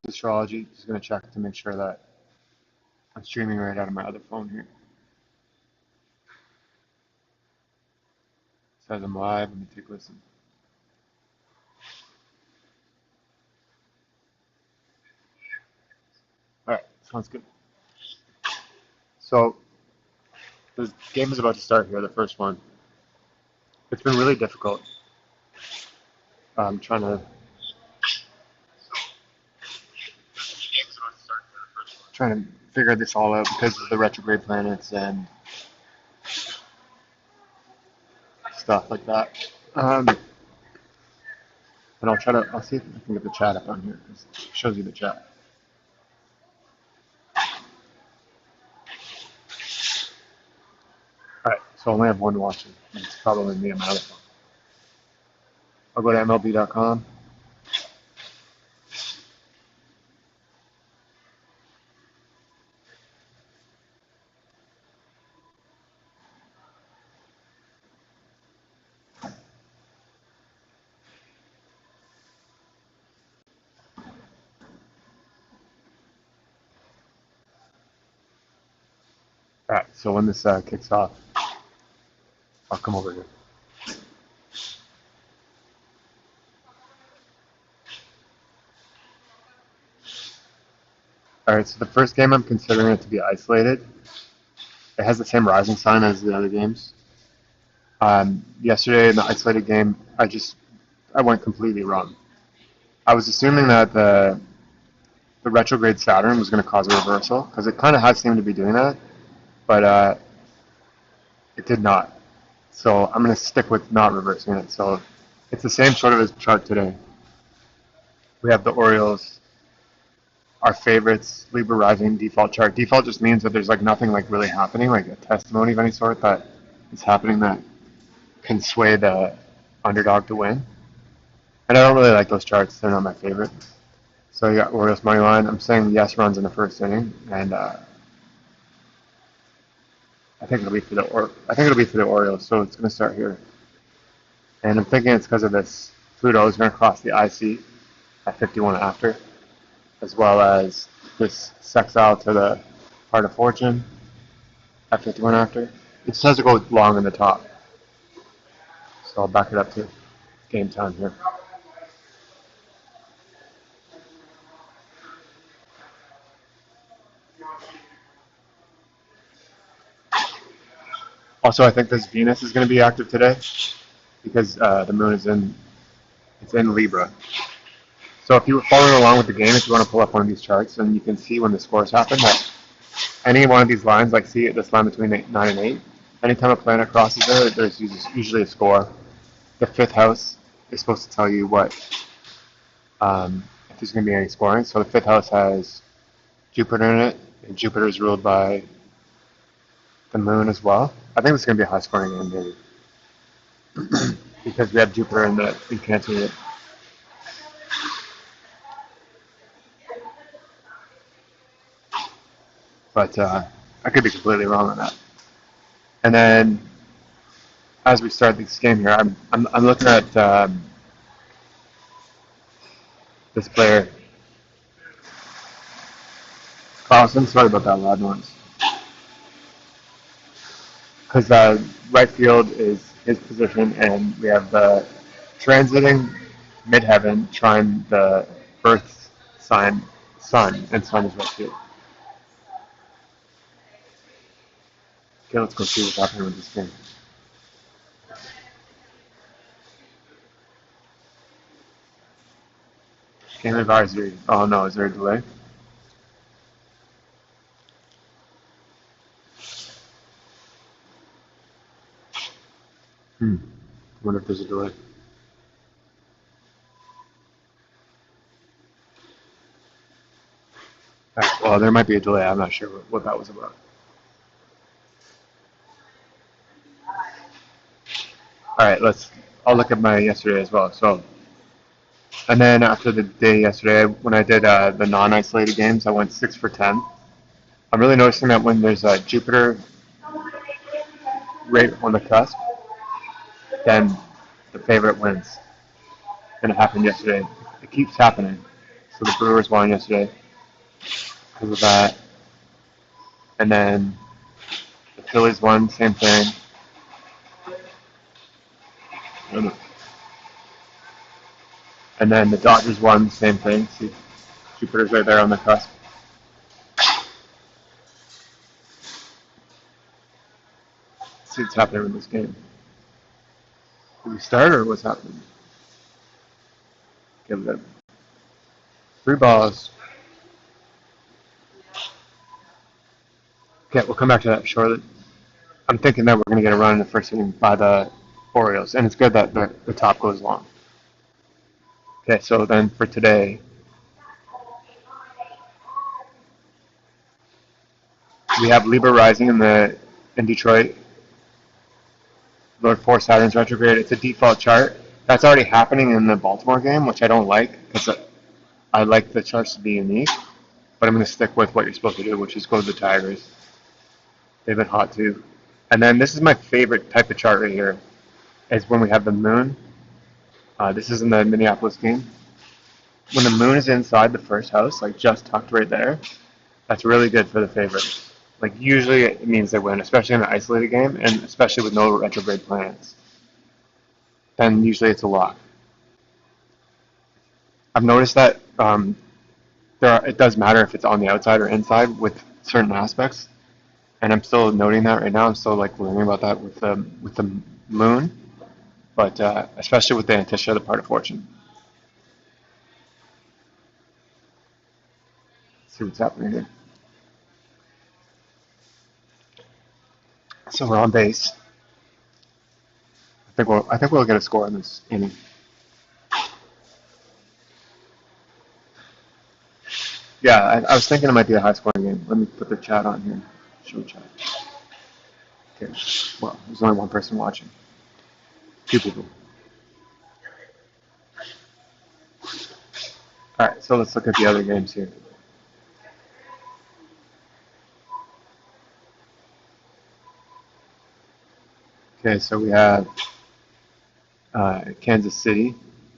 Astrology. Just going to check to make sure that I'm streaming right out of my other phone here. It says I'm live. Let me take a listen. All right, sounds good. So the game is about to start here, the first one. It's been really difficult. I'm trying to figure this all out because of the retrograde planets and stuff like that. And I'll see if I can get the chat up on here because it shows you the chat. All right, so I only have one watching. It's probably me on my other phone. I'll go to MLB.com. All right, so when this kicks off, I'll come over here. All right, so the first game I'm considering it to be isolated. It has the same rising sign as the other games. Yesterday in the isolated game, I went completely wrong. I was assuming that the retrograde Saturn was going to cause a reversal because it kind of has seemed to be doing that, but it did not. So I'm going to stick with not reversing it. So it's the same sort of as chart today. We have the Orioles, our favorites, Libra rising default chart. Default just means that there's like nothing like really happening, like a testimony of any sort that is happening that can sway the underdog to win. And I don't really like those charts. They're not my favorite. So you got Orioles money line. I'm saying yes runs in the first inning, and I think it'll be for the Orioles. So it's going to start here, and I'm thinking it's because of this. Pluto is going to cross the IC at 51 after, as well as this sextile to the heart of fortune at 51 after. It just has to go long in the top. So I'll back it up to game time here. Also, I think this Venus is going to be active today because the moon is in Libra. So if you were following along with the game, if you want to pull up one of these charts, and you can see when the scores happen that any one of these lines, like see this line between 9 and 8, anytime a planet crosses there, there's usually a score. The fifth house is supposed to tell you what if there's going to be any scoring. So the fifth house has Jupiter in it, and Jupiter is ruled by the moon as well. I think it's going to be a high-scoring game, maybe, because we have Jupiter in Cancer. But I could be completely wrong on that. And then, as we start this game here, I'm looking at this player, Carlson. Sorry about that loud noise. Because right field is his position, and we have the transiting midheaven trine the Earth's sign, Sun, and Sun is right field. Okay, let's go see what's happening with this game. Game advisory. Oh no, is there a delay? I wonder if there's a delay. Right, well, there might be a delay. I'm not sure what that was about. All right, I'll look at my yesterday as well. So, and then after the day yesterday, when I did the non-isolated games, I went 6 for 10. I'm really noticing that when there's a Jupiter right on the cusp, then the favorite wins. And it happened yesterday. It keeps happening. So the Brewers won yesterday because of that. And then the Phillies won, same thing. And then the Dodgers won, same thing. See, Jupiter's right there on the cusp. See what's happening in this game. Did we start or what's happening? Give it 3 balls. Okay, we'll come back to that shortly. I'm thinking that we're going to get a run in the first inning by the Orioles, and it's good that the top goes long. Okay, so then for today, we have Libra rising in Detroit. Lord 4 Saturn's retrograde. It's a default chart. That's already happening in the Baltimore game, which I don't like because I like the charts to be unique. But I'm going to stick with what you're supposed to do, which is go to the Tigers. They've been hot too. And then this is my favorite type of chart right here, is when we have the moon. This is in the Minneapolis game. When the moon is inside the first house, like just tucked right there, that's really good for the favorite. Like usually it means they win, especially in an isolated game, and especially with no retrograde planets. Then usually it's a lock. I've noticed that it does matter if it's on the outside or inside with certain aspects, and I'm still noting that right now. I'm still like learning about that with the moon, but especially with the Antisha, the part of fortune. Let's see what's happening here. So we're on base. I think we'll get a score in this inning. Yeah, I was thinking it might be a high-scoring game. Let me put the chat on here. Show chat. Okay. Well, there's only one person watching. 2 people. All right, so let's look at the other games here. Okay, so we have Kansas City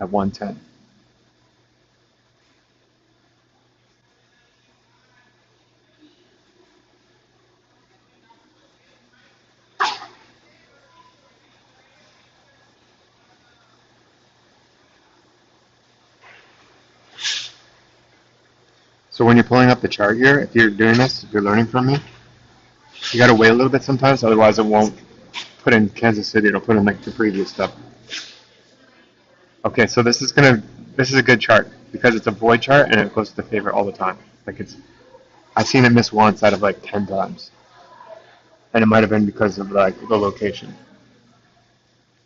at 110. So when you're pulling up the chart here, if you're doing this, if you're learning from me, you got to wait a little bit sometimes, otherwise it won't put in Kansas City, it'll put in like the previous stuff. Okay, so this is a good chart because it's a void chart and it goes to the favorite all the time. I've seen it miss once out of like 10 times. And it might have been because of like the location.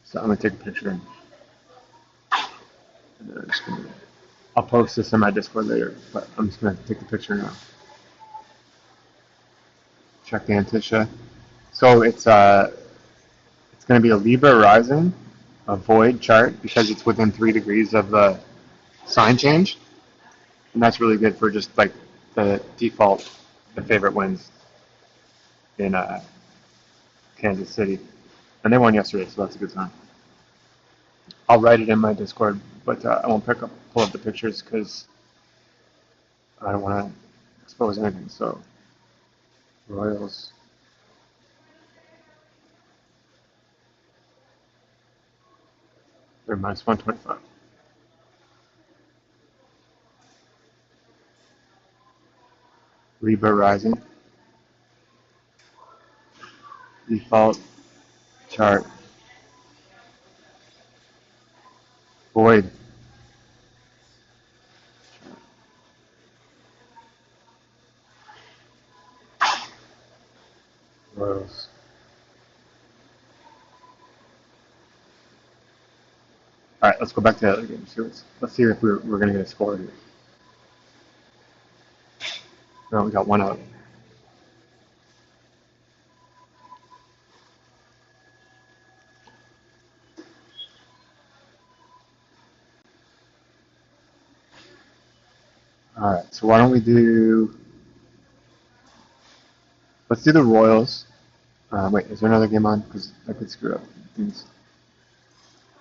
So I'm gonna take a picture and then I'll post this in my Discord later, but I'm just gonna take the picture now. Check the Antisha. So it's gonna be a Libra rising, a void chart because it's within 3 degrees of the sign change, and that's really good for just like the default, the favorite wins in Kansas City, and they won yesterday, so that's a good sign. I'll write it in my Discord, but I won't pull up the pictures because I don't want to expose anything. So Royals. They're minus 125. Libra rising. Default chart. Void. Royals. All right, let's go back to the other game. Let's see if we're going to get a score here. No, we got one out. All right, so why don't we let's do the Royals. Wait, is there another game on? Because I could screw up things.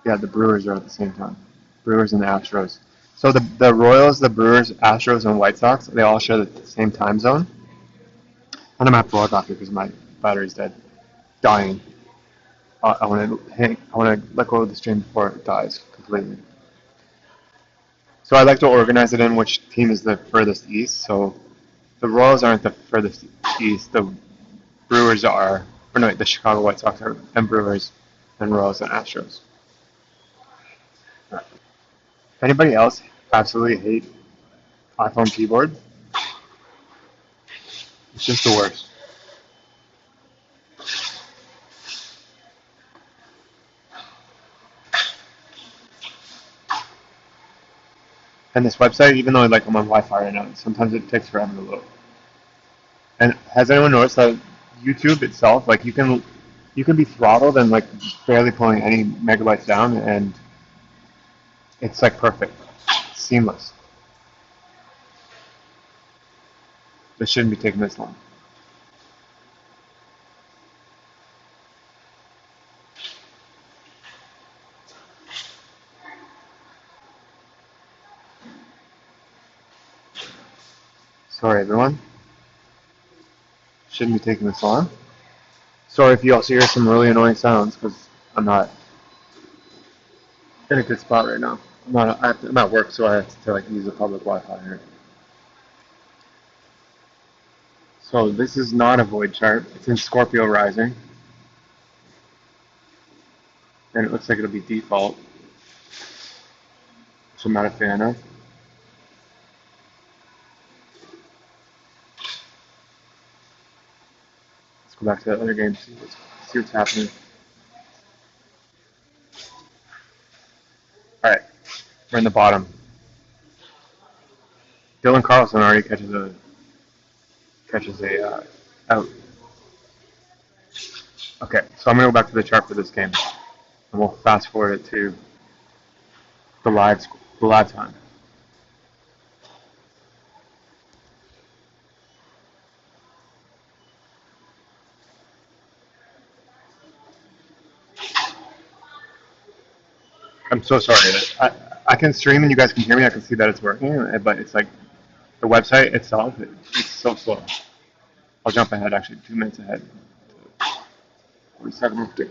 Yeah, the Brewers are at the same time. Brewers and the Astros. So the Royals, the Brewers, Astros, and White Sox, they all share the same time zone. And I'm gonna have to log off here because my battery's dead, dying. I want to hang. I want to let go of the stream before it dies completely. So I like to organize it in which team is the furthest east. So the Royals aren't the furthest east. The Brewers are, or no, the Chicago White Sox are, and Brewers, and Royals and Astros. If anybody else absolutely hate iPhone keyboard, it's just the worst. And this website, even though like I'm on Wi-Fi right now, sometimes it takes forever to load. And has anyone noticed that YouTube itself, like you can be throttled and like barely pulling any megabytes down, and it's like perfect, seamless. This shouldn't be taking this long. Sorry, everyone. Shouldn't be taking this long. Sorry if you also hear some really annoying sounds because I'm not in a good spot right now. I'm at work, so I have to like use the public Wi-Fi here. So this is not a void chart. It's in Scorpio rising, and it looks like it'll be default, which I'm not a fan of. Let's go back to that other game, see what's happening. All right, we're in the bottom. Dylan Carlson already catches a out. Okay, so I'm gonna go back to the chart for this game, and we'll fast forward it to the live time. I'm so sorry. I can stream and you guys can hear me. I can see that it's working, but it's like the website itself. It's so slow. I'll jump ahead, actually, 2 minutes ahead. 47:50.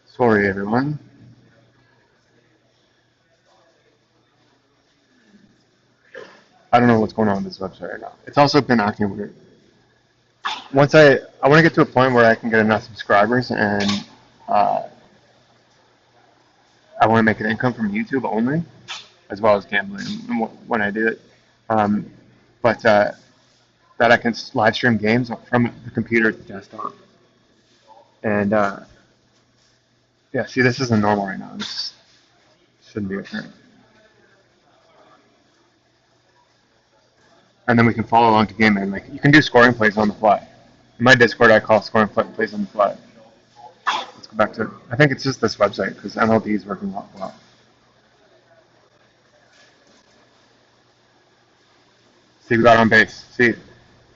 Sorry, everyone. I don't know what's going on with this website right now. It's also been acting weird. Once I want to get to a point where I can get enough subscribers and uh, I want to make an income from YouTube only, as well as gambling when I do it. Um, but that I can live stream games from the computer to desktop. And yeah, see, this isn't normal right now. This shouldn't be occurring. And then we can follow along to game and like you can do scoring plays on the fly. In my Discord, I call scoring plays on the fly. Let's go back to. I think it's just this website because MLB is working well. See, we got on base. See,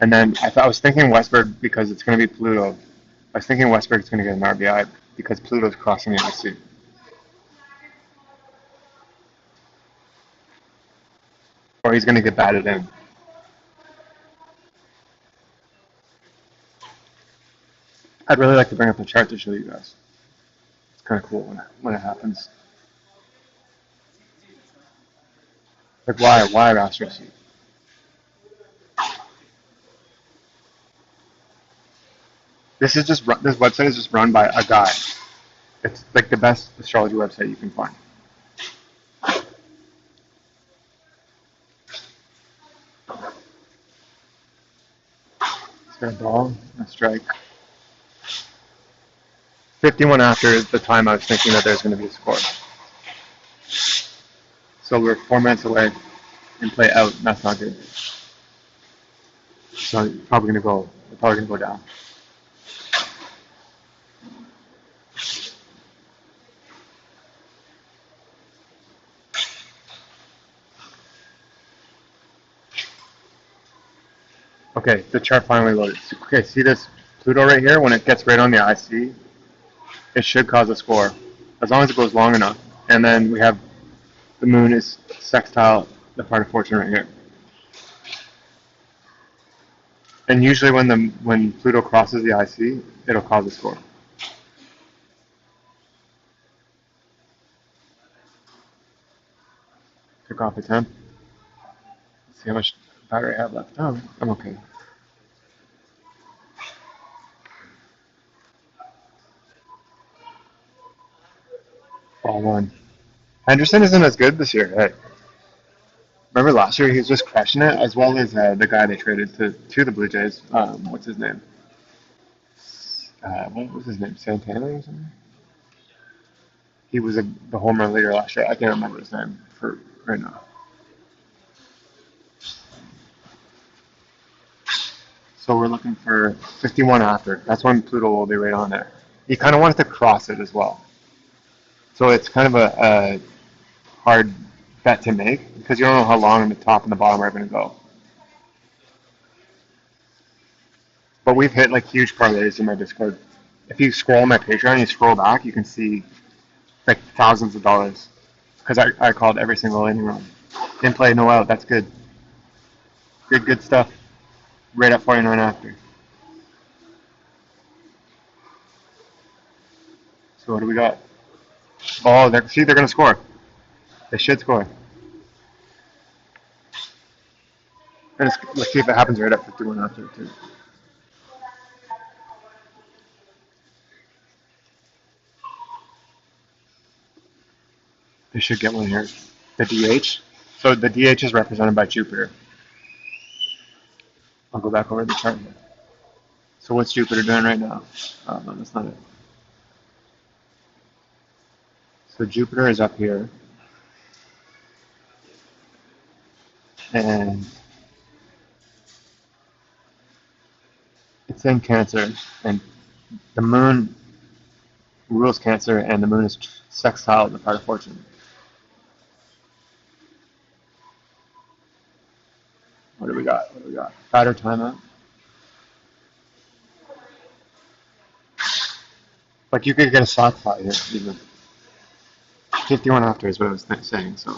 and then I was thinking Westberg because it's going to be Pluto. I was thinking Westberg's going to get an RBI because Pluto's crossing the IC. Or he's going to get batted in. I'd really like to bring up the chart to show you guys. It's kind of cool when it happens. Like why Astros? This website is just run by a guy. It's like the best astrology website you can find. It's got a ball, a strike. 51 after is the time I was thinking that there's going to be a score. So we're 4 minutes away and play out. And that's not good. So we're probably going to go down. Okay, the chart finally loaded. Okay, see this Pluto right here? When it gets right on the IC, it should cause a score, as long as it goes long enough. And then we have the moon is sextile the part of fortune right here. And usually when Pluto crosses the IC, it'll cause a score. Took off the temp. See how much battery I have left. Oh, I'm okay. Ball one. Henderson isn't as good this year. Hey, remember last year he was just crushing it, as well as the guy they traded to the Blue Jays. What's his name? What was his name? Santana or something? He was the home run leader last year. I can't remember his name for right now. So we're looking for 51 after. That's when Pluto will be right on there. You kind of want it to cross it as well. So it's kind of a hard bet to make because you don't know how long the top and the bottom are going to go. But we've hit like huge parlays in my Discord. If you scroll my Patreon, you scroll back, you can see like thousands of dollars because I called every single inning run. In play, no out. That's good. Good stuff. Right at 49 after. So what do we got? Oh, see, they're going to score. They should score. Let's see if it happens right at 51 after, too. They should get one here. The DH. So the DH is represented by Jupiter. I'll go back over the chart here. So what's Jupiter doing right now? Oh, no, that's not it. So Jupiter is up here. And it's in Cancer. And the moon rules Cancer, and the moon is sextile the part of fortune. What do we got? Batter timeout. Like you could get a sock fly here, even. 51 after is what I was saying, so.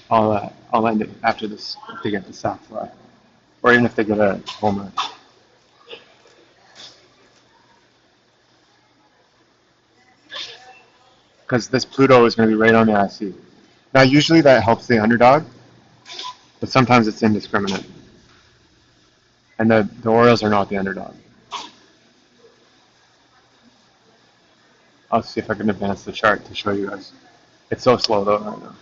I'll end it after this if they get the sack fly. Or even if they get a home run. Because this Pluto is going to be right on the IC. Now, usually that helps the underdog, but sometimes it's indiscriminate. And the Orioles are not the underdog. I'll see if I can advance the chart to show you guys. It's so slow though right now.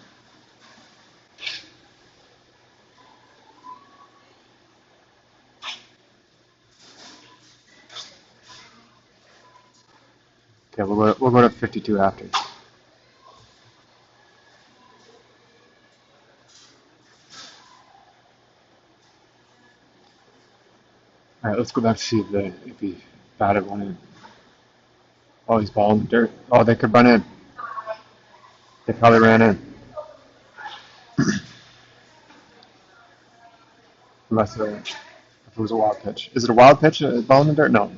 Okay, we'll go to 52 after. All right, let's go back to see if he batted one in. Oh, he's balling the dirt. Oh, they could run in. They probably ran in. Unless if it was a wild pitch. Is it a wild pitch? Ball in the dirt? No.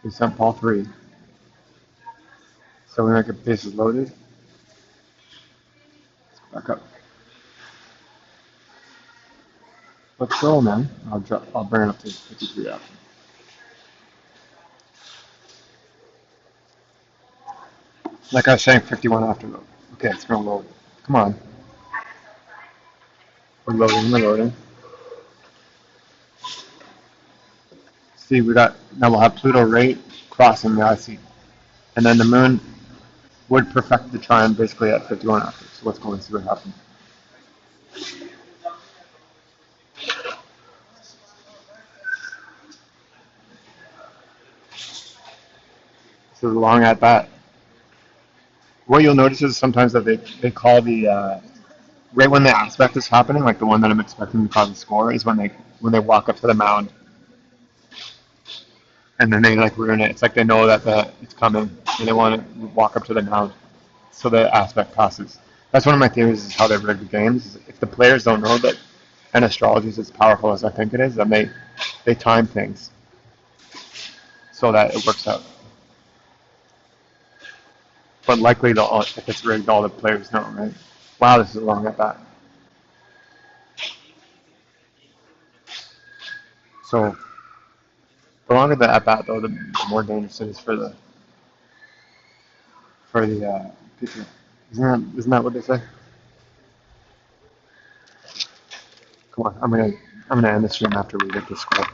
He sent ball 3. So we might get bases loaded. Let's go back up. Let's go, man. I'll bring it up to 53 after. Like I was saying, 51 after though. Okay, it's gonna load. Come on. We're loading. See, now we'll have Pluto right crossing the IC. And then the moon would perfect the trine basically at 51 after. So let's go and see what happens. So the long at bat. What you'll notice is sometimes that they call the right when the aspect is happening, like the one that I'm expecting to cause a score, is when they walk up to the mound, and then they like ruin it. It's like they know that it's coming, and they want to walk up to the mound, so the aspect passes. That's one of my theories is how they rig the games. Is if the players don't know that and astrology is as powerful as I think it is, and they time things so that it works out. But likely, if it's rigged, all the players know, right? Wow, this is a long at bat. So the longer the at bat, though, the more dangerous it is for the pitcher. Isn't that what they say? Come on, I'm gonna end the stream after we get the score.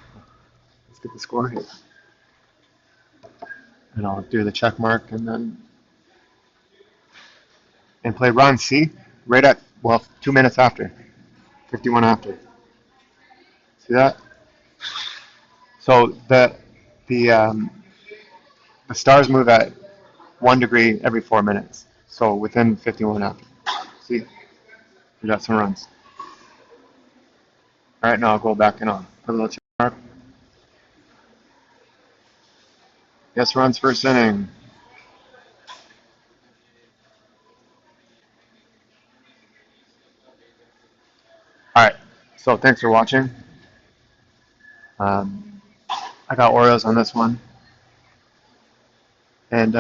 Let's get the score here, and I'll do the check mark and play run. See, right at 2 minutes after, 51 after. See that? So the stars move at 1 degree every 4 minutes. So within 51 after. See, we got some runs. All right, now I'll go back and on. Put a little check mark. Yes, runs first inning. All right. So thanks for watching. I got Orioles on this one, and